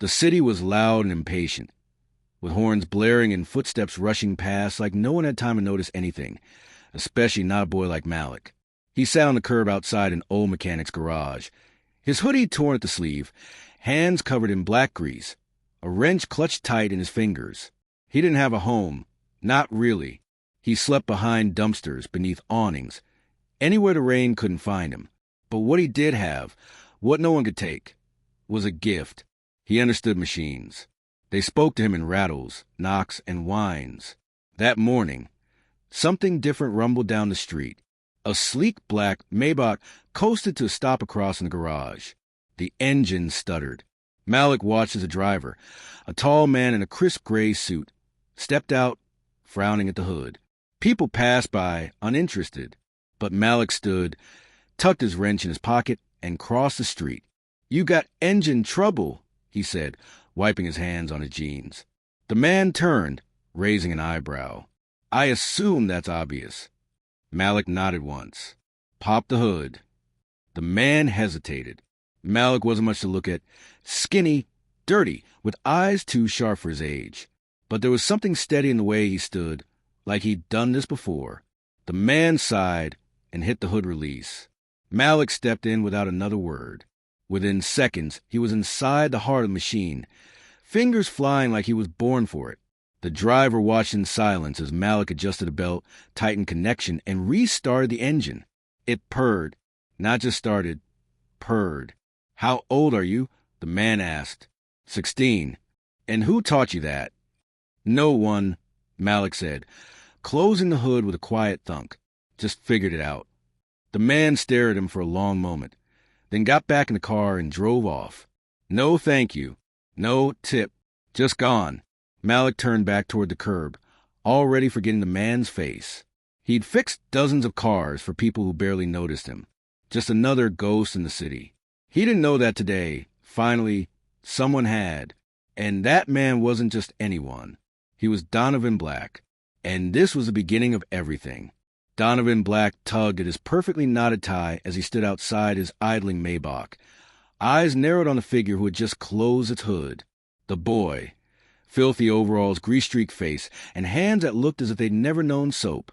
The city was loud and impatient, with horns blaring and footsteps rushing past like no one had time to notice anything, especially not a boy like Malik. He sat on the curb outside an old mechanic's garage, his hoodie torn at the sleeve, hands covered in black grease, a wrench clutched tight in his fingers. He didn't have a home. Not really. He slept behind dumpsters, beneath awnings, anywhere the rain couldn't find him. But what he did have, what no one could take, was a gift. He understood machines. They spoke to him in rattles, knocks, and whines. That morning, something different rumbled down the street. A sleek black Maybach coasted to a stop across in the garage. The engine stuttered. Malik watched as the driver, a tall man in a crisp gray suit, stepped out, frowning at the hood. People passed by, uninterested, but Malik stood, tucked his wrench in his pocket, and crossed the street. "You got engine trouble," he said, wiping his hands on his jeans. The man turned, raising an eyebrow. "I assume that's obvious." Malik nodded once, popped the hood. The man hesitated. Malik wasn't much to look at, skinny, dirty, with eyes too sharp for his age. But there was something steady in the way he stood, like he'd done this before. The man sighed and hit the hood release. Malik stepped in without another word. Within seconds, he was inside the heart of the machine, fingers flying like he was born for it. The driver watched in silence as Malik adjusted a belt, tightened connection, and restarted the engine. It purred. Not just started, purred. "How old are you?" the man asked. 16. "And who taught you that?" "No one," Malik said, closing the hood with a quiet thunk. "Just figured it out." The man stared at him for a long moment, then got back in the car and drove off. "No thank you. No tip. Just gone." Malik turned back toward the curb, already forgetting the man's face. He'd fixed dozens of cars for people who barely noticed him. Just another ghost in the city. He didn't know that today, finally, someone had. And that man wasn't just anyone. He was Donovan Black. And this was the beginning of everything. Donovan Black tugged at his perfectly knotted tie as he stood outside his idling Maybach. Eyes narrowed on the figure who had just closed its hood. The boy. Filthy overalls, grease-streaked face, and hands that looked as if they'd never known soap.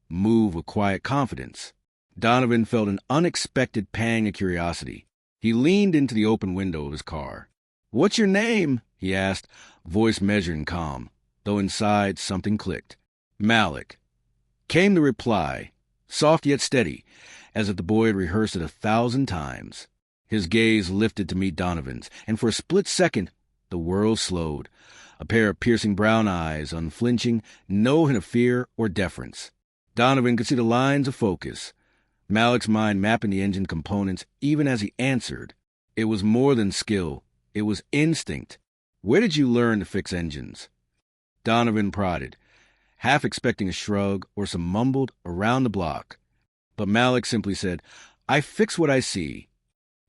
Moved with quiet confidence. Donovan felt an unexpected pang of curiosity. He leaned into the open window of his car. "What's your name?" he asked, voice measured and calm, though inside something clicked. "Malik." Came the reply, soft yet steady, as if the boy had rehearsed it 1,000 times. His gaze lifted to meet Donovan's, and for a split second, the world slowed. A pair of piercing brown eyes, unflinching, no hint of fear or deference. Donovan could see the lines of focus. Malik's mind mapping the engine components even as he answered. It was more than skill. It was instinct. "Where did you learn to fix engines?" Donovan prodded, half expecting a shrug or some mumbled "around the block." But Malik simply said, "I fix what I see."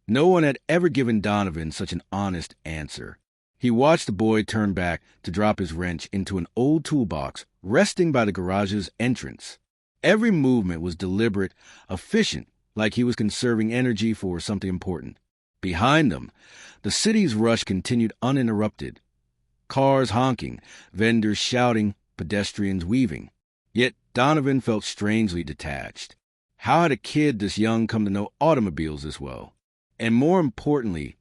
No one had ever given Donovan such an honest answer. He watched the boy turn back to drop his wrench into an old toolbox resting by the garage's entrance. Every movement was deliberate, efficient, like he was conserving energy for something important. Behind them, the city's rush continued uninterrupted. Cars honking, vendors shouting, pedestrians weaving. Yet Donovan felt strangely detached. How had a kid this young come to know automobiles this well? And more importantly,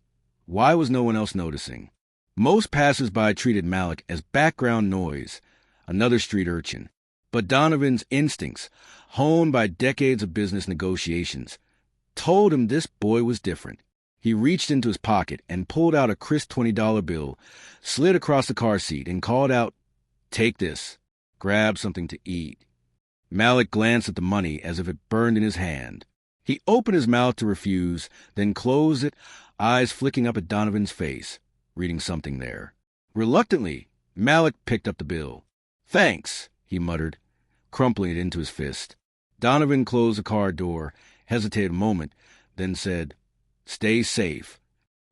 why was no one else noticing? Most passers-by treated Malik as background noise, another street urchin. But Donovan's instincts, honed by decades of business negotiations, told him this boy was different. He reached into his pocket and pulled out a crisp $20 bill, slid across the car seat, and called out, "Take this. Grab something to eat." Malik glanced at the money as if it burned in his hand. He opened his mouth to refuse, then closed it, eyes flicking up at Donovan's face, reading something there. Reluctantly, Malik picked up the bill. "Thanks," he muttered, crumpling it into his fist. Donovan closed the car door, hesitated a moment, then said, "Stay safe."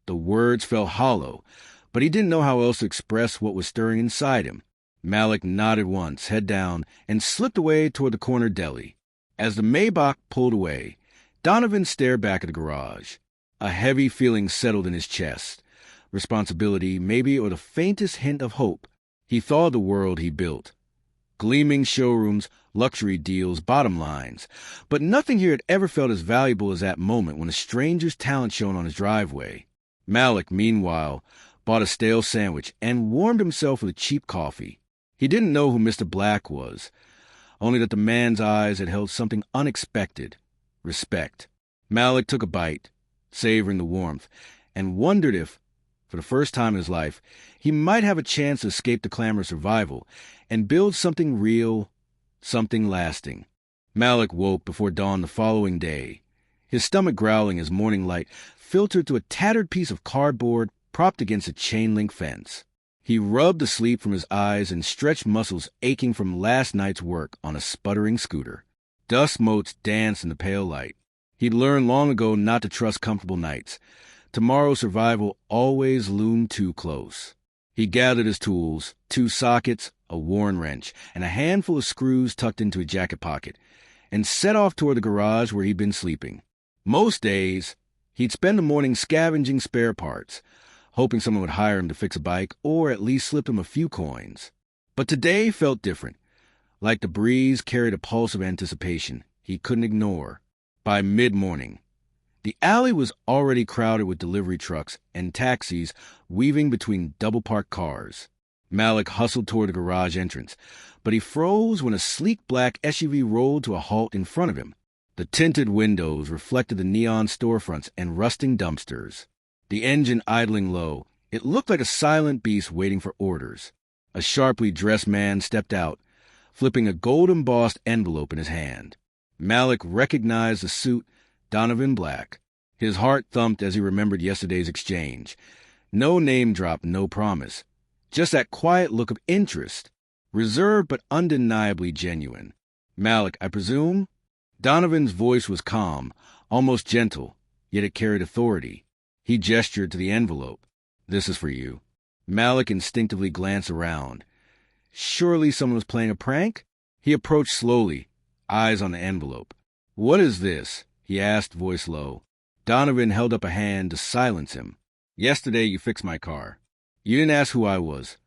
The words felt hollow, but he didn't know how else to express what was stirring inside him. Malik nodded once, head down, and slipped away toward the corner deli. As the Maybach pulled away, Donovan stared back at the garage. A heavy feeling settled in his chest. responsibility, maybe, or the faintest hint of hope. He thought of the world he built. Gleaming showrooms, luxury deals, bottom lines. But nothing here had ever felt as valuable as that moment when a stranger's talent shone on his driveway. Malik, meanwhile, bought a stale sandwich and warmed himself with a cheap coffee. He didn't know who Mr. Black was, only that the man's eyes had held something unexpected: respect. Malik took a bite, savoring the warmth, and wondered if, for the first time in his life, he might have a chance to escape the clamor of survival and build something real, something lasting. Malik woke before dawn the following day, his stomach growling as morning light filtered through a tattered piece of cardboard propped against a chain-link fence. He rubbed the sleep from his eyes and stretched muscles aching from last night's work on a sputtering scooter. Dust motes danced in the pale light. He'd learned long ago not to trust comfortable nights. Tomorrow's survival always loomed too close. He gathered his tools, 2 sockets, a worn wrench, and a handful of screws tucked into his jacket pocket, and set off toward the garage where he'd been sleeping. Most days, he'd spend the morning scavenging spare parts, hoping someone would hire him to fix a bike or at least slip him a few coins. But today felt different. Like the breeze carried a pulse of anticipation he couldn't ignore. By mid-morning, the alley was already crowded with delivery trucks and taxis weaving between double-parked cars. Malik hustled toward the garage entrance, but he froze when a sleek black SUV rolled to a halt in front of him. The tinted windows reflected the neon storefronts and rusting dumpsters. The engine idling low, it looked like a silent beast waiting for orders. A sharply dressed man stepped out, flipping a gold-embossed envelope in his hand. Malik recognized the suit Donovan Black. His heart thumped as he remembered yesterday's exchange. No name drop, no promise. Just that quiet look of interest, reserved but undeniably genuine. Malik, I presume? Donovan's voice was calm, almost gentle, yet it carried authority. He gestured to the envelope. This is for you. Malik instinctively glanced around. Surely someone was playing a prank? He approached slowly, eyes on the envelope. What is this? He asked, voice low. Donovan held up a hand to silence him. Yesterday you fixed my car. You didn't ask who I was,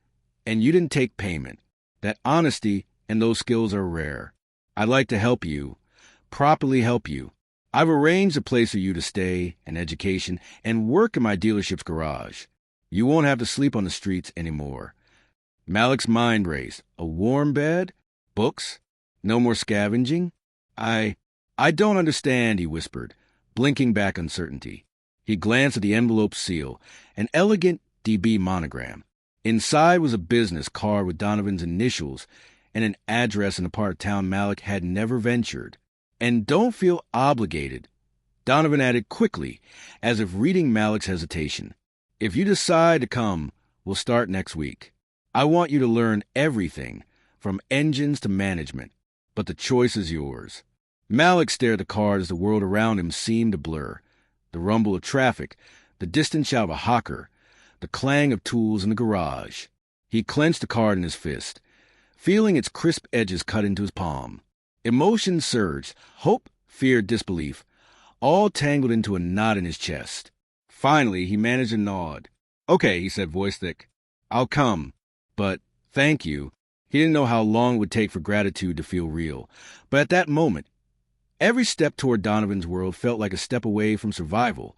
and you didn't take payment. That honesty and those skills are rare. I'd like to help you, properly help you. I've arranged a place for you to stay, an education, and work in my dealership's garage. You won't have to sleep on the streets anymore. Malik's mind raced. A warm bed? Books? No more scavenging? I don't understand, he whispered, blinking back uncertainty. He glanced at the envelope seal, an elegant DB monogram. Inside was a business card with Donovan's initials and an address in a part of town Malik had never ventured. And don't feel obligated, Donovan added quickly, as if reading Malik's hesitation. If you decide to come, we'll start next week. I want you to learn everything, from engines to management, but the choice is yours. Malik stared at the card as the world around him seemed to blur. The rumble of traffic, the distant shout of a hawker, the clang of tools in the garage. He clenched the card in his fist, feeling its crisp edges cut into his palm. Emotions surged, hope, fear, disbelief, all tangled into a knot in his chest. Finally, he managed a nod. Okay, he said, voice thick. I'll come, but thank you. He didn't know how long it would take for gratitude to feel real. But at that moment, every step toward Donovan's world felt like a step away from survival,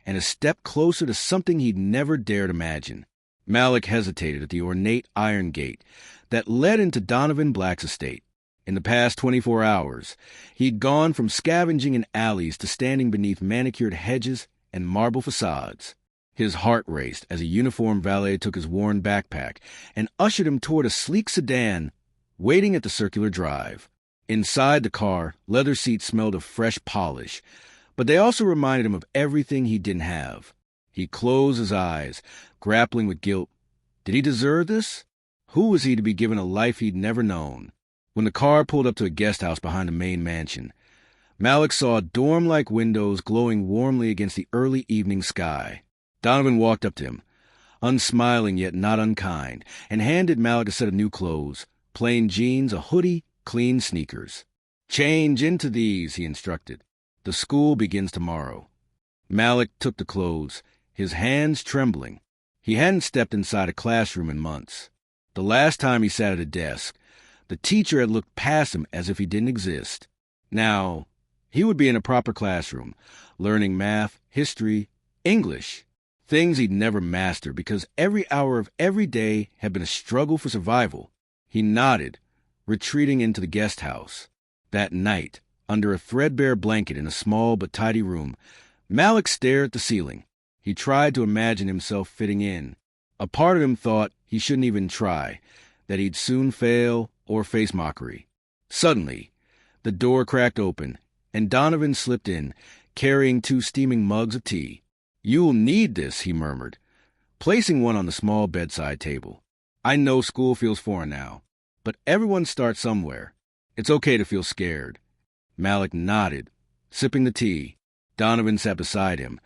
and a step closer to something he'd never dared imagine. Malik hesitated at the ornate iron gate that led into Donovan Black's estate. In the past 24 hours, he'd gone from scavenging in alleys to standing beneath manicured hedges and marble facades. His heart raced as a uniformed valet took his worn backpack and ushered him toward a sleek sedan waiting at the circular drive. Inside the car, leather seats smelled of fresh polish, but they also reminded him of everything he didn't have. He closed his eyes, grappling with guilt. Did he deserve this? Who was he to be given a life he'd never known? When the car pulled up to a guest house behind the main mansion, Malik saw dorm-like windows glowing warmly against the early evening sky. Donovan walked up to him, unsmiling yet not unkind, and handed Malik a set of new clothes, plain jeans, a hoodie, clean sneakers. Change into these, he instructed. The school begins tomorrow. Malik took the clothes, his hands trembling. He hadn't stepped inside a classroom in months. The last time he sat at a desk, the teacher had looked past him as if he didn't exist. Now, he would be in a proper classroom, learning math, history, English, things he'd never mastered because every hour of every day had been a struggle for survival. He nodded, retreating into the guest house. That night, under a threadbare blanket in a small but tidy room, Malik stared at the ceiling. He tried to imagine himself fitting in. A part of him thought he shouldn't even try, that he'd soon fail or face mockery. Suddenly, the door cracked open, and Donovan slipped in, carrying 2 steaming mugs of tea. "You'll need this," he murmured, placing one on the small bedside table. "I know school feels foreign now, but everyone starts somewhere. It's okay to feel scared." Malik nodded, sipping the tea. Donovan sat beside him,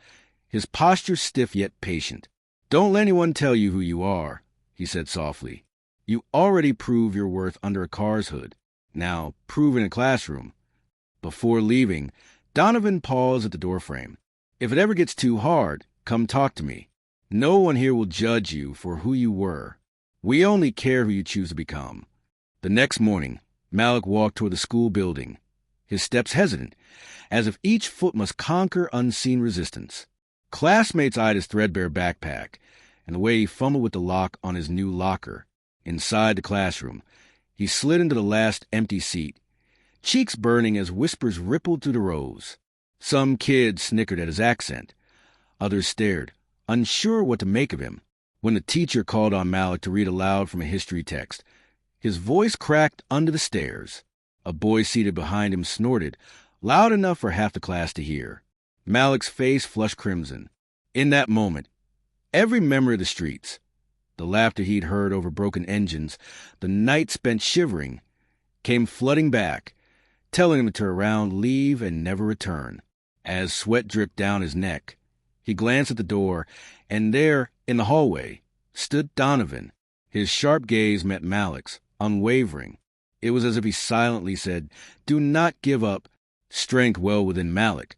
his posture stiff yet patient. "Don't let anyone tell you who you are," he said softly. "You already prove your worth under a car's hood. Now, prove in a classroom." Before leaving, Donovan paused at the doorframe. "If it ever gets too hard, come talk to me. No one here will judge you for who you were. We only care who you choose to become." The next morning, Malik walked toward the school building, his steps hesitant, as if each foot must conquer unseen resistance. Classmates eyed his threadbare backpack and the way he fumbled with the lock on his new locker. Inside the classroom, he slid into the last empty seat, cheeks burning as whispers rippled through the rows. Some kids snickered at his accent. Others stared, unsure what to make of him. When the teacher called on Malik to read aloud from a history text, his voice cracked under the stairs. A boy seated behind him snorted, loud enough for half the class to hear. Malik's face flushed crimson. In that moment, every memory of the streets, the laughter he'd heard over broken engines, the night spent shivering, came flooding back, telling him to turn around, leave, and never return. As sweat dripped down his neck, he glanced at the door, and there, in the hallway, stood Donovan. His sharp gaze met Malik's, unwavering. It was as if he silently said, "Do not give up," strength well within Malik,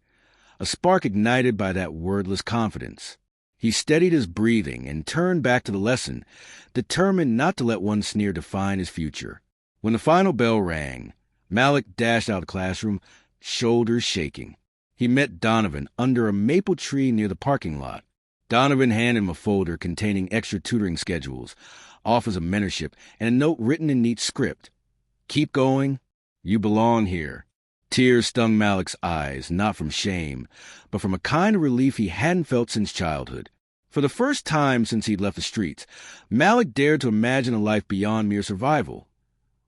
a spark ignited by that wordless confidence. He steadied his breathing and turned back to the lesson, determined not to let one sneer define his future. When the final bell rang, Malik dashed out of the classroom, shoulders shaking. He met Donovan under a maple tree near the parking lot. Donovan handed him a folder containing extra tutoring schedules, offers of mentorship, and a note written in neat script. "Keep going. You belong here." Tears stung Malik's eyes, not from shame, but from a kind of relief he hadn't felt since childhood. For the first time since he'd left the streets, Malik dared to imagine a life beyond mere survival,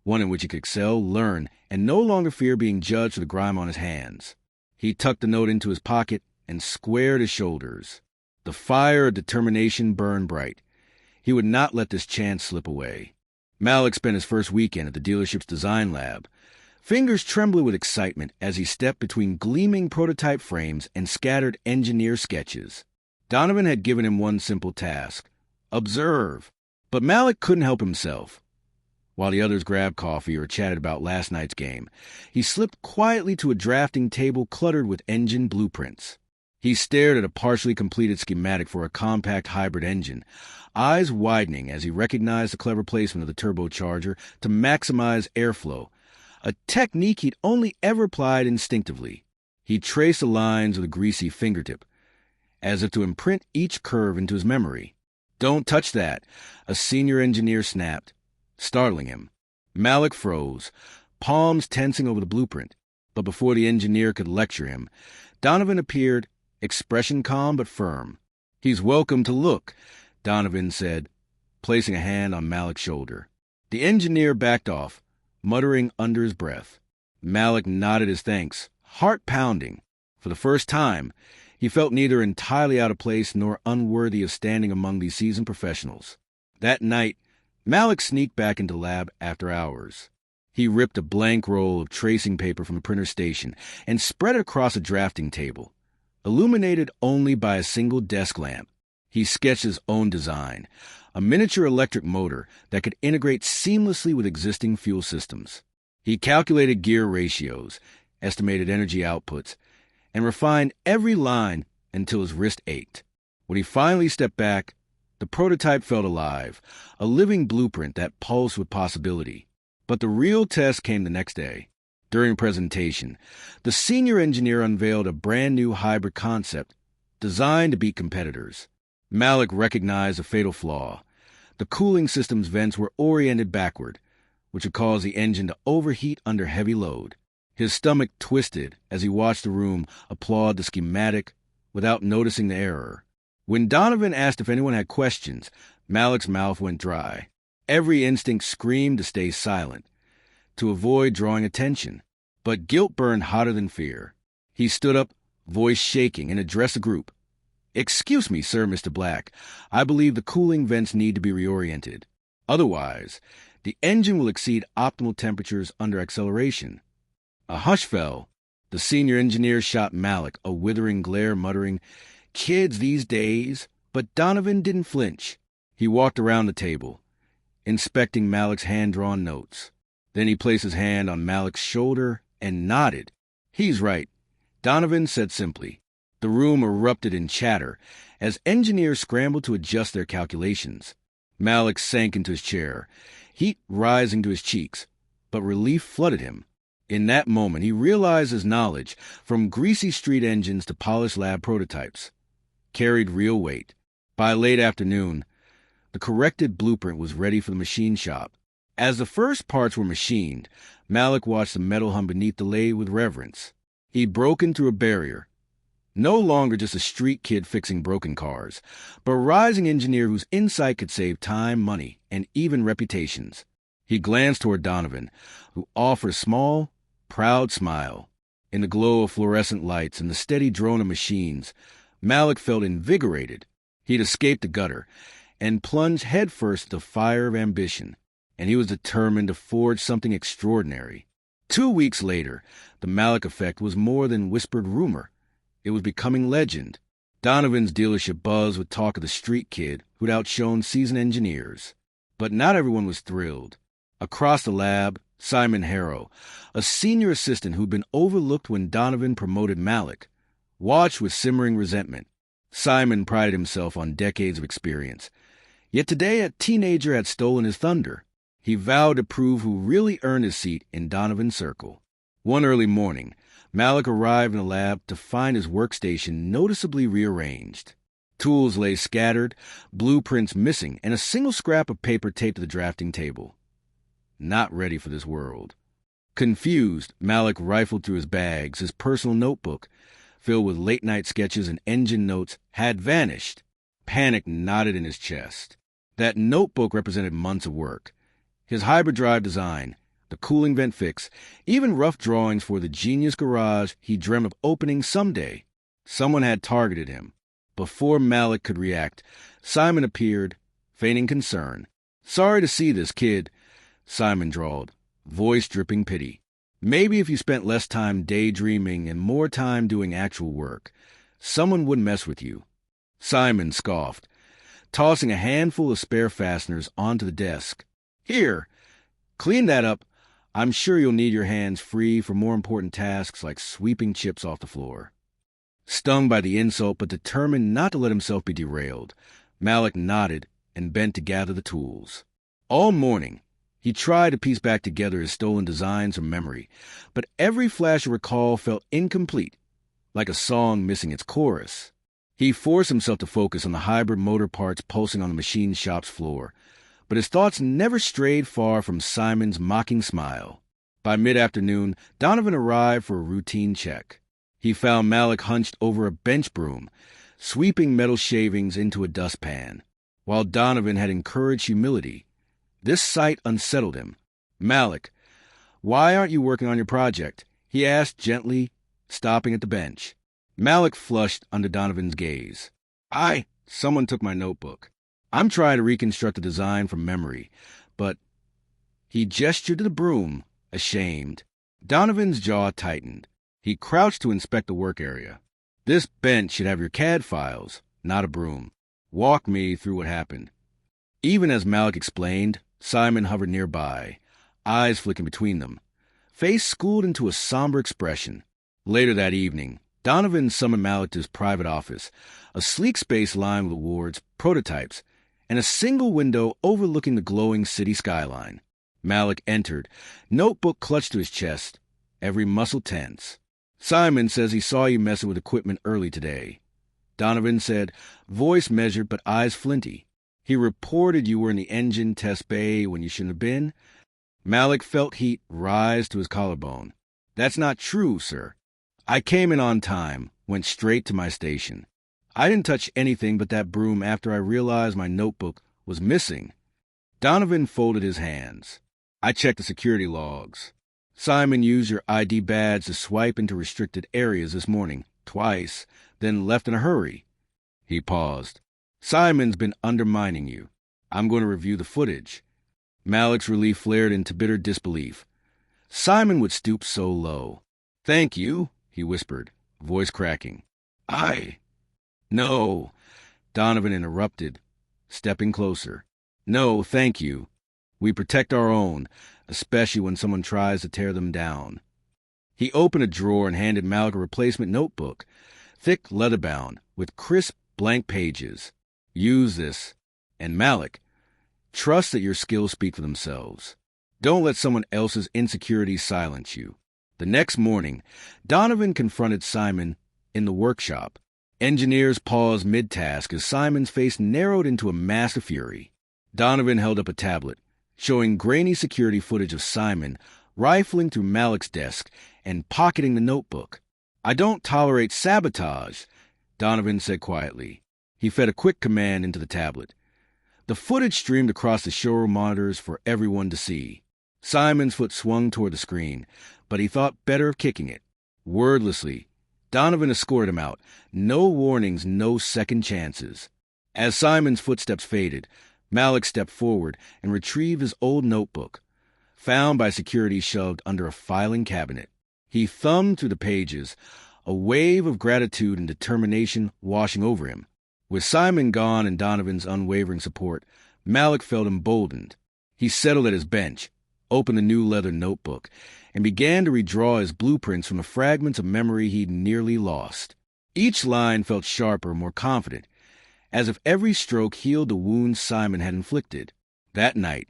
one in which he could excel, learn, and no longer fear being judged for the grime on his hands. He tucked the note into his pocket and squared his shoulders. The fire of determination burned bright. He would not let this chance slip away. Malik spent his first weekend at the dealership's design lab, fingers trembling with excitement as he stepped between gleaming prototype frames and scattered engineer sketches. Donovan had given him one simple task: observe. But Malik couldn't help himself. While the others grabbed coffee or chatted about last night's game, he slipped quietly to a drafting table cluttered with engine blueprints. He stared at a partially completed schematic for a compact hybrid engine, eyes widening as he recognized the clever placement of the turbocharger to maximize airflow, a technique he'd only ever applied instinctively. He traced the lines with a greasy fingertip, as if to imprint each curve into his memory. "Don't touch that," a senior engineer snapped, startling him. Malik froze, palms tensing over the blueprint. But before the engineer could lecture him, Donovan appeared, expression calm but firm. "He's welcome to look," Donovan said, placing a hand on Malik's shoulder. The engineer backed off, muttering under his breath. Malik nodded his thanks, heart pounding. For the first time, he felt neither entirely out of place nor unworthy of standing among these seasoned professionals. That night, Malik sneaked back into the lab after hours. He ripped a blank roll of tracing paper from the printer station and spread it across a drafting table, illuminated only by a single desk lamp. He sketched his own design, a miniature electric motor that could integrate seamlessly with existing fuel systems. He calculated gear ratios, estimated energy outputs, and refined every line until his wrist ached. When he finally stepped back, The prototype felt alive, a living blueprint that pulsed with possibility. But the real test came the next day. During a presentation, the senior engineer unveiled a brand new hybrid concept designed to beat competitors. Malik recognized a fatal flaw. The cooling system's vents were oriented backward, which would cause the engine to overheat under heavy load. His stomach twisted as he watched the room applaud the schematic without noticing the error. When Donovan asked if anyone had questions, Malik's mouth went dry. Every instinct screamed to stay silent, to avoid drawing attention. But guilt burned hotter than fear. He stood up, voice shaking, and addressed the group. "Excuse me, sir, Mr. Black. I believe the cooling vents need to be reoriented. Otherwise, the engine will exceed optimal temperatures under acceleration." A hush fell. The senior engineer shot Malik a withering glare, muttering, "Kids these days." But Donovan didn't flinch. He walked around the table, inspecting Malik's hand-drawn notes. Then he placed his hand on Malik's shoulder and nodded. "He's right," Donovan said simply. The room erupted in chatter as engineers scrambled to adjust their calculations. Malik sank into his chair, heat rising to his cheeks, but relief flooded him. In that moment, he realized his knowledge, from greasy street engines to polished lab prototypes, carried real weight. By late afternoon, the corrected blueprint was ready for the machine shop. As the first parts were machined, Malik watched the metal hum beneath the lathe with reverence. He'd broken through a barrier. No longer just a street kid fixing broken cars, but a rising engineer whose insight could save time, money, and even reputations. He glanced toward Donovan, who offered a small, proud smile. In the glow of fluorescent lights and the steady drone of machines, Malik felt invigorated. He'd escaped the gutter and plunged headfirst into the fire of ambition, and he was determined to forge something extraordinary. 2 weeks later, the Malik effect was more than whispered rumor. It was becoming legend. Donovan's dealership buzzed with talk of the street kid who'd outshone seasoned engineers. But not everyone was thrilled. Across the lab, Simon Harrow, a senior assistant who'd been overlooked when Donovan promoted Malik, watched with simmering resentment. Simon prided himself on decades of experience. Yet today a teenager had stolen his thunder. He vowed to prove who really earned his seat in Donovan's circle. One early morning, Malik arrived in the lab to find his workstation noticeably rearranged. Tools lay scattered, blueprints missing, and a single scrap of paper taped to the drafting table. Not ready for this world. Confused, Malik rifled through his bags. His personal notebook, filled with late-night sketches and engine notes, had vanished. Panic knotted in his chest. That notebook represented months of work. His hybrid drive design, the cooling vent fix, even rough drawings for the genius garage he dreamt of opening someday. Someone had targeted him. Before Malik could react, Simon appeared, feigning concern. "Sorry to see this, kid," Simon drawled, voice dripping pity. "Maybe if you spent less time daydreaming and more time doing actual work, someone wouldn't mess with you." Simon scoffed, tossing a handful of spare fasteners onto the desk. "Here, clean that up. I'm sure you'll need your hands free for more important tasks like sweeping chips off the floor." Stung by the insult but determined not to let himself be derailed, Malik nodded and bent to gather the tools. All morning, he tried to piece back together his stolen designs from memory, but every flash of recall felt incomplete, like a song missing its chorus. He forced himself to focus on the hybrid motor parts pulsing on the machine shop's floor, but his thoughts never strayed far from Simon's mocking smile. By mid-afternoon, Donovan arrived for a routine check. He found Malik hunched over a bench broom, sweeping metal shavings into a dustpan. While Donovan had encouraged humility, this sight unsettled him. "Malik, why aren't you working on your project?" he asked gently, stopping at the bench. Malik flushed under Donovan's gaze. Someone took my notebook. I'm trying to reconstruct the design from memory, but..." He gestured to the broom, ashamed. Donovan's jaw tightened. He crouched to inspect the work area. "This bench should have your CAD files, not a broom. Walk me through what happened." Even as Malik explained, Simon hovered nearby, eyes flicking between them, face schooled into a somber expression. Later that evening, Donovan summoned Malik to his private office, a sleek space lined with awards, prototypes, and a single window overlooking the glowing city skyline. Malik entered, notebook clutched to his chest, every muscle tense. "Simon says he saw you messing with equipment early today," Donovan said, voice measured but eyes flinty. "He reported you were in the engine test bay when you shouldn't have been." Malik felt heat rise to his collarbone. "That's not true, sir. I came in on time, went straight to my station. I didn't touch anything but that broom after I realized my notebook was missing." Donovan folded his hands. "I checked the security logs. Simon used your ID badge to swipe into restricted areas this morning, twice, then left in a hurry." He paused. "Simon's been undermining you. I'm going to review the footage." Malik's relief flared into bitter disbelief. Simon would stoop so low. "Thank you," he whispered, voice cracking. "No," Donovan interrupted, stepping closer. "No, thank you. We protect our own, especially when someone tries to tear them down." He opened a drawer and handed Malik a replacement notebook, thick leather-bound, with crisp blank pages. "Use this. And Malik, trust that your skills speak for themselves. Don't let someone else's insecurities silence you." The next morning, Donovan confronted Simon in the workshop. Engineers paused mid-task as Simon's face narrowed into a mask of fury. Donovan held up a tablet, showing grainy security footage of Simon rifling through Malik's desk and pocketing the notebook. "I don't tolerate sabotage," Donovan said quietly. He fed a quick command into the tablet. The footage streamed across the showroom monitors for everyone to see. Simon's foot swung toward the screen, but he thought better of kicking it. Wordlessly, Donovan escorted him out. No warnings, no second chances. As Simon's footsteps faded, Malik stepped forward and retrieved his old notebook, found by security shoved under a filing cabinet. He thumbed through the pages, a wave of gratitude and determination washing over him. With Simon gone and Donovan's unwavering support, Malik felt emboldened. He settled at his bench, opened the new leather notebook, and began to redraw his blueprints from the fragments of memory he'd nearly lost. Each line felt sharper, more confident, as if every stroke healed the wounds Simon had inflicted. That night,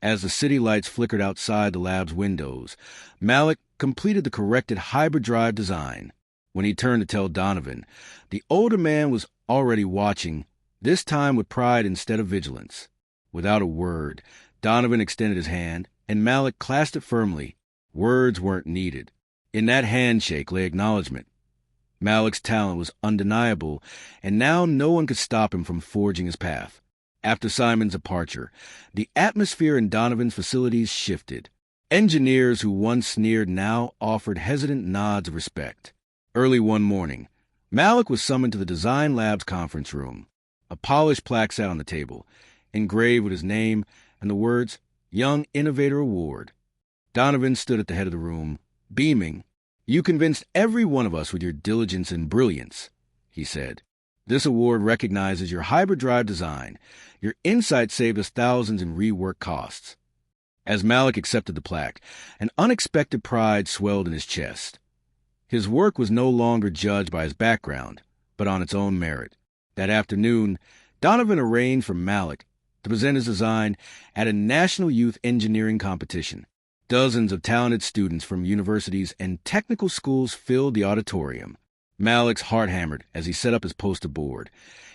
as the city lights flickered outside the lab's windows, Malik completed the corrected hyperdrive design. When he turned to tell Donovan, the older man was already watching, this time with pride instead of vigilance. Without a word, Donovan extended his hand, and Malik clasped it firmly. Words weren't needed. In that handshake lay acknowledgement. Malik's talent was undeniable, and now no one could stop him from forging his path. After Simon's departure, the atmosphere in Donovan's facilities shifted. Engineers who once sneered now offered hesitant nods of respect. Early one morning, Malik was summoned to the Design Lab's conference room. A polished plaque sat on the table, engraved with his name and the words, "Young Innovator Award." Donovan stood at the head of the room, beaming. "You convinced every one of us with your diligence and brilliance," he said. "This award recognizes your hyperdrive design. Your insight saved us thousands in rework costs." As Malik accepted the plaque, an unexpected pride swelled in his chest. His work was no longer judged by his background, but on its own merit. That afternoon, Donovan arranged for Malik to present his design at a national youth engineering competition. Dozens of talented students from universities and technical schools filled the auditorium. Malik's heart hammered as he set up his poster board.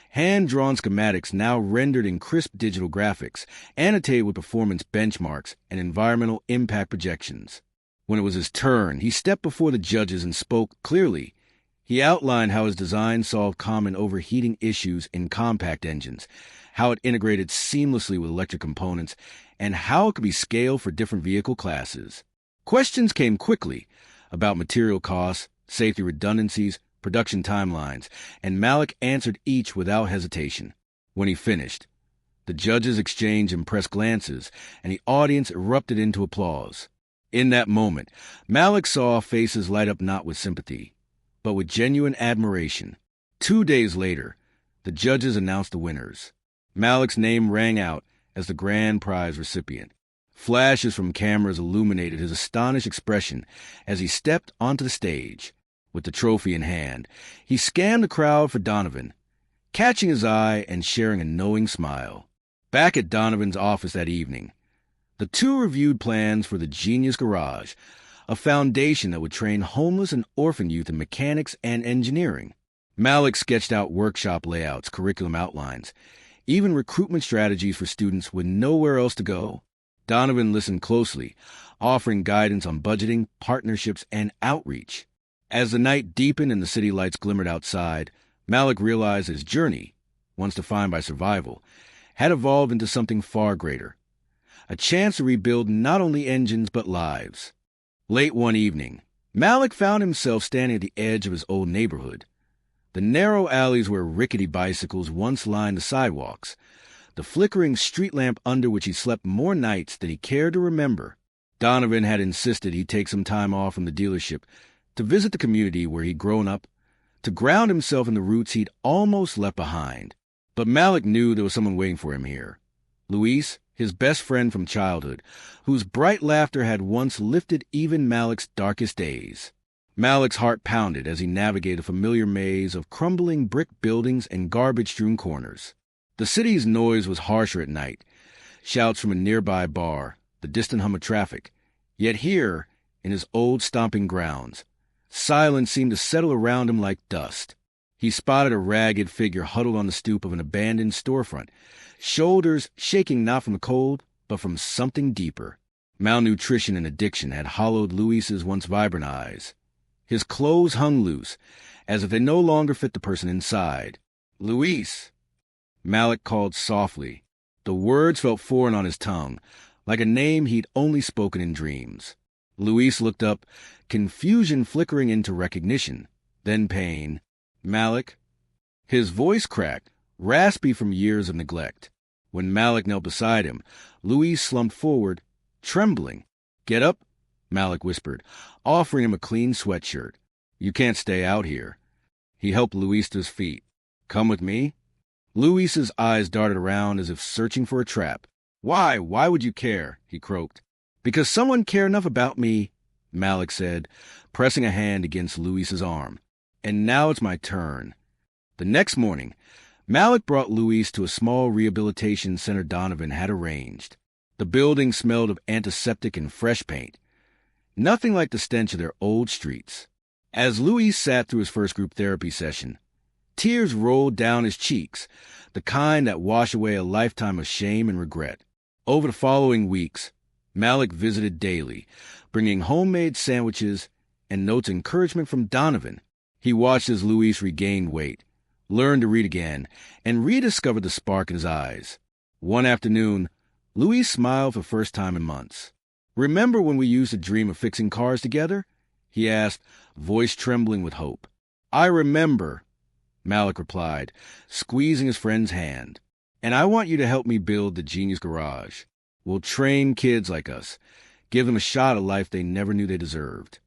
Hand-drawn schematics now rendered in crisp digital graphics, annotated with performance benchmarks and environmental impact projections. When it was his turn, he stepped before the judges and spoke clearly. He outlined how his design solved common overheating issues in compact engines, how it integrated seamlessly with electric components, and how it could be scaled for different vehicle classes. Questions came quickly about material costs, safety redundancies, production timelines, and Malik answered each without hesitation. When he finished, the judges exchanged impressed glances, and the audience erupted into applause. In that moment, Malik saw faces light up not with sympathy, but with genuine admiration. 2 days later, the judges announced the winners. Malik's name rang out as the grand prize recipient. Flashes from cameras illuminated his astonished expression as he stepped onto the stage. With the trophy in hand, he scanned the crowd for Donovan, catching his eye and sharing a knowing smile. Back at Donovan's office that evening, the two reviewed plans for the Genius Garage, a foundation that would train homeless and orphan youth in mechanics and engineering. Malik sketched out workshop layouts, curriculum outlines, even recruitment strategies for students with nowhere else to go. Donovan listened closely, offering guidance on budgeting, partnerships, and outreach. As the night deepened and the city lights glimmered outside, Malik realized his journey, once defined by survival, had evolved into something far greater. A chance to rebuild not only engines but lives. Late one evening, Malik found himself standing at the edge of his old neighborhood. The narrow alleys where rickety bicycles once lined the sidewalks, the flickering street lamp under which he slept more nights than he cared to remember. Donovan had insisted he take some time off from the dealership to visit the community where he'd grown up, to ground himself in the roots he'd almost left behind. But Malik knew there was someone waiting for him here. Luis, his best friend from childhood, whose bright laughter had once lifted even Malik's darkest days. Malik's heart pounded as he navigated a familiar maze of crumbling brick buildings and garbage-strewn corners. The city's noise was harsher at night, shouts from a nearby bar, the distant hum of traffic. Yet here, in his old stomping grounds, silence seemed to settle around him like dust. He spotted a ragged figure huddled on the stoop of an abandoned storefront, shoulders shaking not from the cold, but from something deeper. Malnutrition and addiction had hollowed Luis's once vibrant eyes. His clothes hung loose, as if they no longer fit the person inside. "Luis!" Malik called softly. The words felt foreign on his tongue, like a name he'd only spoken in dreams. Luis looked up, confusion flickering into recognition, then pain. "Malik?" His voice cracked, raspy from years of neglect. When Malik knelt beside him, Luis slumped forward, trembling. "Get up," Malik whispered, offering him a clean sweatshirt. "You can't stay out here." He helped Luis to his feet. "Come with me?" Luis's eyes darted around as if searching for a trap. "Why? Why would you care?" he croaked. "Because someone cared enough about me," Malik said, pressing a hand against Luis's arm. "And now it's my turn." The next morning, Malik brought Luis to a small rehabilitation center Donovan had arranged. The building smelled of antiseptic and fresh paint. Nothing like the stench of their old streets. As Luis sat through his first group therapy session, tears rolled down his cheeks, the kind that wash away a lifetime of shame and regret. Over the following weeks, Malik visited daily, bringing homemade sandwiches and notes of encouragement from Donovan. He watched as Luis regained weight, learned to read again, and rediscovered the spark in his eyes. One afternoon, Luis smiled for the first time in months. "Remember when we used to dream of fixing cars together?" he asked, voice trembling with hope. "I remember," Malik replied, squeezing his friend's hand. "And I want you to help me build the Genius Garage. We'll train kids like us, give them a shot at life they never knew they deserved."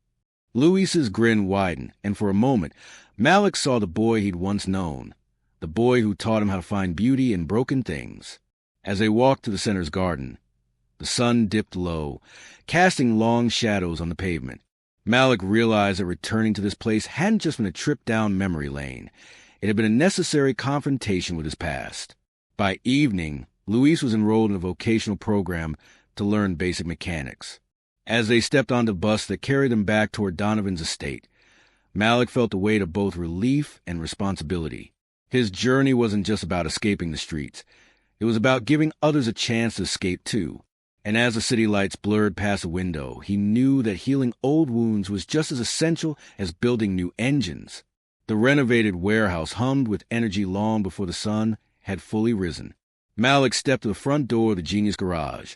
Luis's grin widened, and for a moment, Malik saw the boy he'd once known, the boy who taught him how to find beauty in broken things. As they walked to the center's garden, the sun dipped low, casting long shadows on the pavement. Malik realized that returning to this place hadn't just been a trip down memory lane. It had been a necessary confrontation with his past. By evening, Luis was enrolled in a vocational program to learn basic mechanics. As they stepped on the bus that carried them back toward Donovan's estate, Malik felt the weight of both relief and responsibility. His journey wasn't just about escaping the streets. It was about giving others a chance to escape too. And as the city lights blurred past the window, he knew that healing old wounds was just as essential as building new engines. The renovated warehouse hummed with energy long before the sun had fully risen. Malik stepped to the front door of the Genius Garage,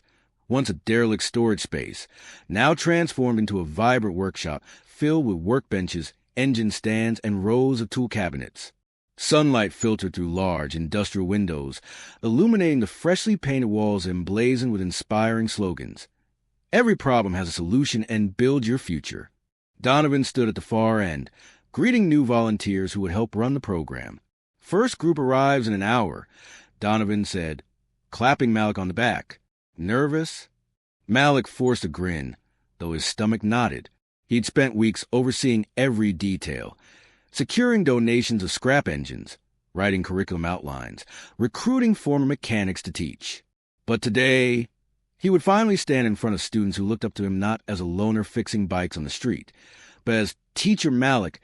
once a derelict storage space, now transformed into a vibrant workshop filled with workbenches, engine stands, and rows of tool cabinets. Sunlight filtered through large industrial windows, illuminating the freshly painted walls emblazoned with inspiring slogans. "Every problem has a solution, and build your future." Donovan stood at the far end, greeting new volunteers who would help run the program. "First group arrives in an hour," Donovan said, clapping Malik on the back. "Nervous?" Malik forced a grin, though his stomach knotted. He'd spent weeks overseeing every detail, securing donations of scrap engines, writing curriculum outlines, recruiting former mechanics to teach. But today, he would finally stand in front of students who looked up to him not as a loner fixing bikes on the street, but as Teacher Malik,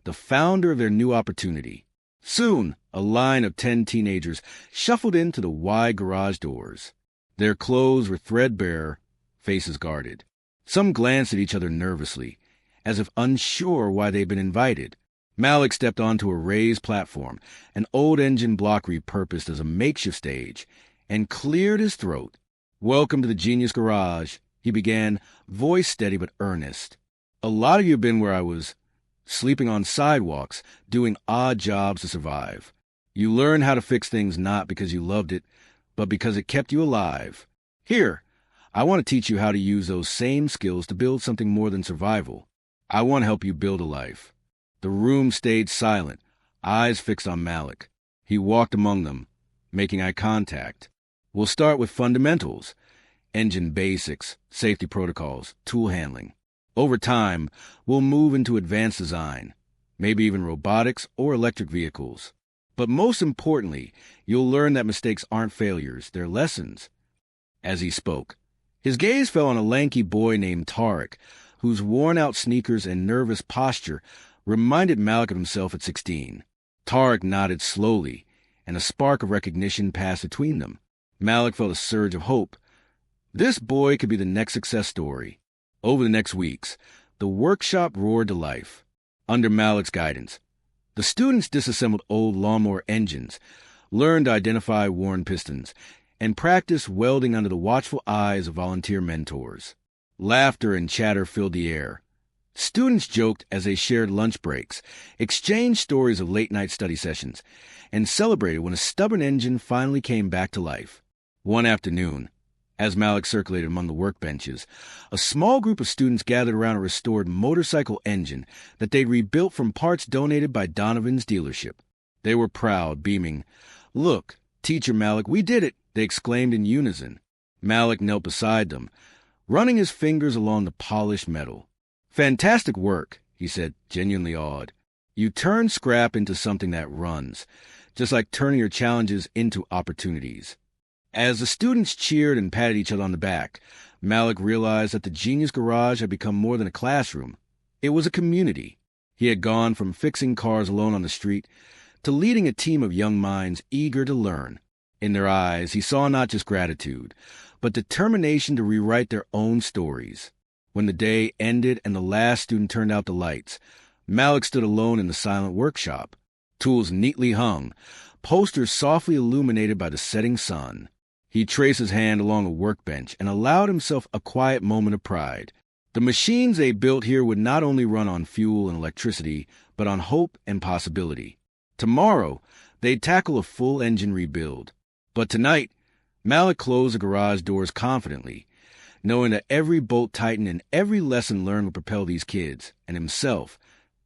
the founder of their new opportunity. Soon, a line of 10 teenagers shuffled into the wide garage doors. Their clothes were threadbare, faces guarded. Some glanced at each other nervously, as if unsure why they'd been invited. Malik stepped onto a raised platform, an old engine block repurposed as a makeshift stage, and cleared his throat. "Welcome to the Genius Garage," he began, voice steady but earnest. "A lot of you have been where I was, sleeping on sidewalks, doing odd jobs to survive. You learned how to fix things not because you loved it, but because it kept you alive. Here, I want to teach you how to use those same skills to build something more than survival. I want to help you build a life." The room stayed silent, eyes fixed on Malik. He walked among them, making eye contact. "We'll start with fundamentals, engine basics, safety protocols, tool handling. Over time, we'll move into advanced design, maybe even robotics or electric vehicles. But most importantly, you'll learn that mistakes aren't failures, they're lessons." As he spoke, his gaze fell on a lanky boy named Tariq, whose worn-out sneakers and nervous posture reminded Malik of himself at 16. Tariq nodded slowly, and a spark of recognition passed between them. Malik felt a surge of hope. This boy could be the next success story. Over the next weeks, the workshop roared to life. Under Malik's guidance, the students disassembled old lawnmower engines, learned to identify worn pistons, and practiced welding under the watchful eyes of volunteer mentors. Laughter and chatter filled the air. Students joked as they shared lunch breaks, exchanged stories of late-night study sessions, and celebrated when a stubborn engine finally came back to life. One afternoon, as Malik circulated among the workbenches, a small group of students gathered around a restored motorcycle engine that they'd rebuilt from parts donated by Donovan's dealership. They were proud, beaming. "Look, Teacher Malik, we did it!" they exclaimed in unison. Malik knelt beside them, running his fingers along the polished metal. "Fantastic work," he said, genuinely awed. "You turned scrap into something that runs, just like turning your challenges into opportunities." As the students cheered and patted each other on the back, Malik realized that the Genius Garage had become more than a classroom. It was a community. He had gone from fixing cars alone on the street to leading a team of young minds eager to learn. In their eyes, he saw not just gratitude, but determination to rewrite their own stories. When the day ended and the last student turned out the lights, Malik stood alone in the silent workshop, tools neatly hung, posters softly illuminated by the setting sun. He traced his hand along a workbench and allowed himself a quiet moment of pride. The machines they built here would not only run on fuel and electricity, but on hope and possibility. Tomorrow, they'd tackle a full engine rebuild. But tonight, Malik closed the garage doors confidently, knowing that every bolt tightened and every lesson learned would propel these kids, and himself,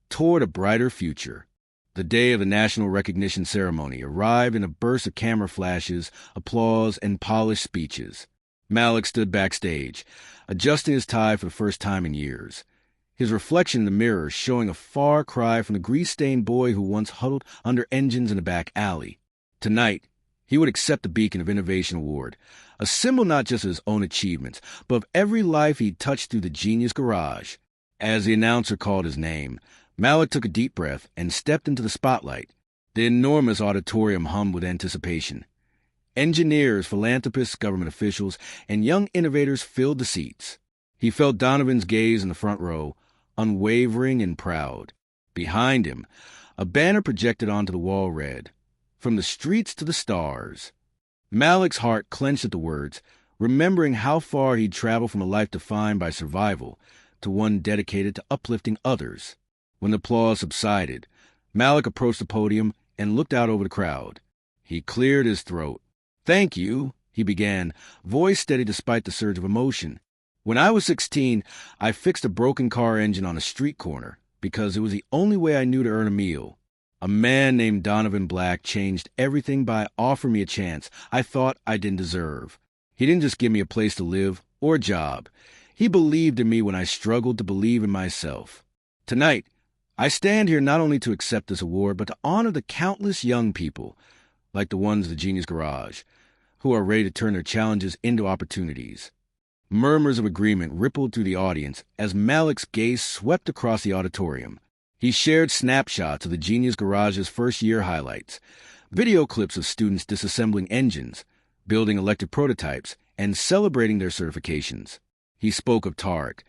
toward a brighter future. The day of the national recognition ceremony arrived in a burst of camera flashes, applause, and polished speeches. Malik stood backstage, adjusting his tie for the first time in years, his reflection in the mirror showing a far cry from the grease-stained boy who once huddled under engines in a back alley. Tonight, he would accept the Beacon of Innovation Award, a symbol not just of his own achievements, but of every life he'd touched through the Genius Garage. As the announcer called his name, Malik took a deep breath and stepped into the spotlight. The enormous auditorium hummed with anticipation. Engineers, philanthropists, government officials, and young innovators filled the seats. He felt Donovan's gaze in the front row, unwavering and proud. Behind him, a banner projected onto the wall read, "From the streets to the stars." Malik's heart clenched at the words, remembering how far he'd traveled from a life defined by survival to one dedicated to uplifting others. When the applause subsided, Malik approached the podium and looked out over the crowd. He cleared his throat. "Thank you," he began, voice steady despite the surge of emotion. "When I was 16, I fixed a broken car engine on a street corner because it was the only way I knew to earn a meal. A man named Donovan Black changed everything by offering me a chance I thought I didn't deserve. He didn't just give me a place to live or a job. He believed in me when I struggled to believe in myself. Tonight, I stand here not only to accept this award, but to honor the countless young people, like the ones of the Genius Garage, who are ready to turn their challenges into opportunities. Murmurs of agreement rippled through the audience as Malik's gaze swept across the auditorium. He shared snapshots of the Genius Garage's first-year highlights, video clips of students disassembling engines, building electric prototypes, and celebrating their certifications. He spoke of Tarek,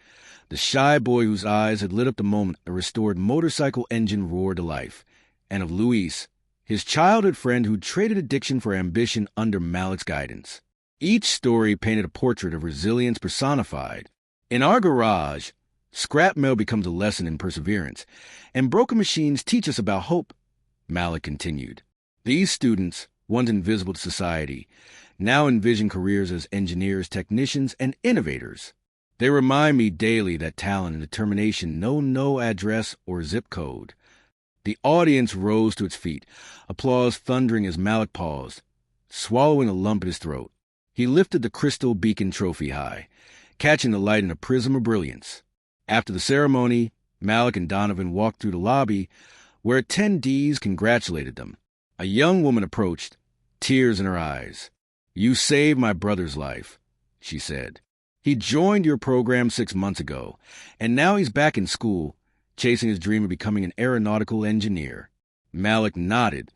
the shy boy whose eyes had lit up the moment a restored motorcycle engine roared to life, and of Luis, his childhood friend who traded addiction for ambition under Malik's guidance. Each story painted a portrait of resilience personified. In our garage, scrap metal becomes a lesson in perseverance, and broken machines teach us about hope, Malik continued. These students, once invisible to society, now envision careers as engineers, technicians, and innovators. They remind me daily that talent and determination know no address or zip code. The audience rose to its feet, applause thundering as Malik paused, swallowing a lump in his throat. He lifted the crystal beacon trophy high, catching the light in a prism of brilliance. After the ceremony, Malik and Donovan walked through the lobby, where attendees congratulated them. A young woman approached, tears in her eyes. "You saved my brother's life," she said. "He joined your program 6 months ago, and now he's back in school, chasing his dream of becoming an aeronautical engineer." Malik nodded,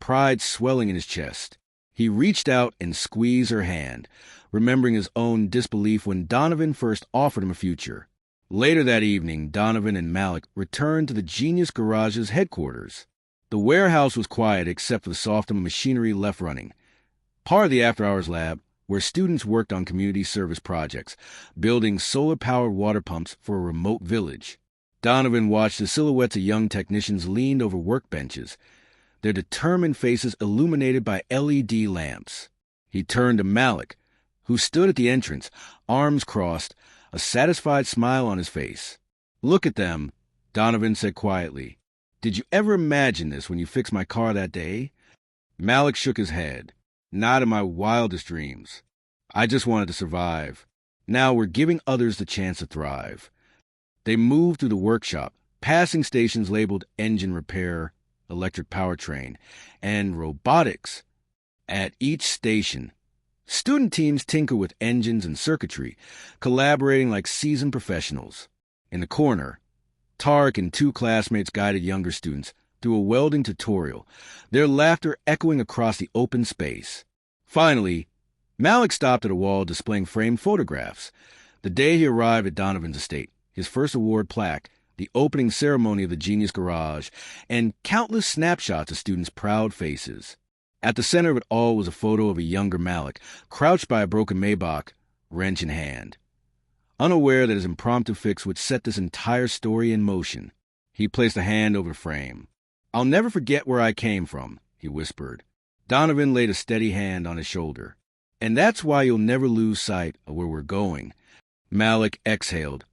pride swelling in his chest. He reached out and squeezed her hand, remembering his own disbelief when Donovan first offered him a future. Later that evening, Donovan and Malik returned to the Genius Garage's headquarters. The warehouse was quiet except for the soft of machinery left running, part of the after-hours lab where students worked on community service projects, building solar-powered water pumps for a remote village. Donovan watched the silhouettes of young technicians leaned over workbenches, their determined faces illuminated by LED lamps. He turned to Malik, who stood at the entrance, arms crossed, a satisfied smile on his face. "Look at them," Donovan said quietly. "Did you ever imagine this when you fixed my car that day?" Malik shook his head. "Not in my wildest dreams. I just wanted to survive. Now we're giving others the chance to thrive." They moved through the workshop, passing stations labeled engine repair, electric powertrain, and robotics. At each station, student teams tinker with engines and circuitry, collaborating like seasoned professionals. In the corner, Tarek and 2 classmates guided younger students through a welding tutorial, their laughter echoing across the open space. Finally, Malik stopped at a wall displaying framed photographs. The day he arrived at Donovan's estate, his first award plaque, the opening ceremony of the Genius Garage, and countless snapshots of students' proud faces. At the center of it all was a photo of a younger Malik, crouched by a broken Maybach, wrench in hand. Unaware that his impromptu fix would set this entire story in motion, he placed a hand over the frame. "I'll never forget where I came from," he whispered. Donovan laid a steady hand on his shoulder. "And that's why you'll never lose sight of where we're going." Malik exhaled,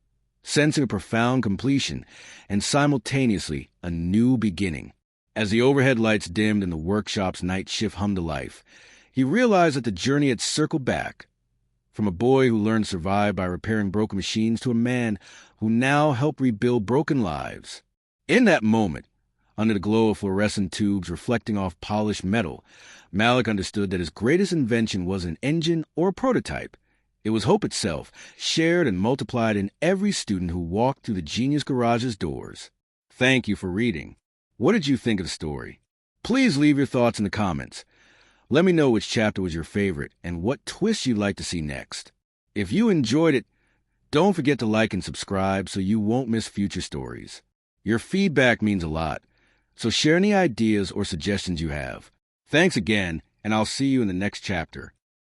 sensing a profound completion and simultaneously a new beginning. As the overhead lights dimmed and the workshop's night shift hummed to life, he realized that the journey had circled back, from a boy who learned to survive by repairing broken machines to a man who now helped rebuild broken lives. In that moment, under the glow of fluorescent tubes reflecting off polished metal, Malik understood that his greatest invention wasn't an engine or a prototype. It was hope itself, shared and multiplied in every student who walked through the Genius Garage's doors. Thank you for reading. What did you think of the story? Please leave your thoughts in the comments. Let me know which chapter was your favorite and what twist you'd like to see next. If you enjoyed it, don't forget to like and subscribe so you won't miss future stories. Your feedback means a lot, so share any ideas or suggestions you have. Thanks again, and I'll see you in the next chapter.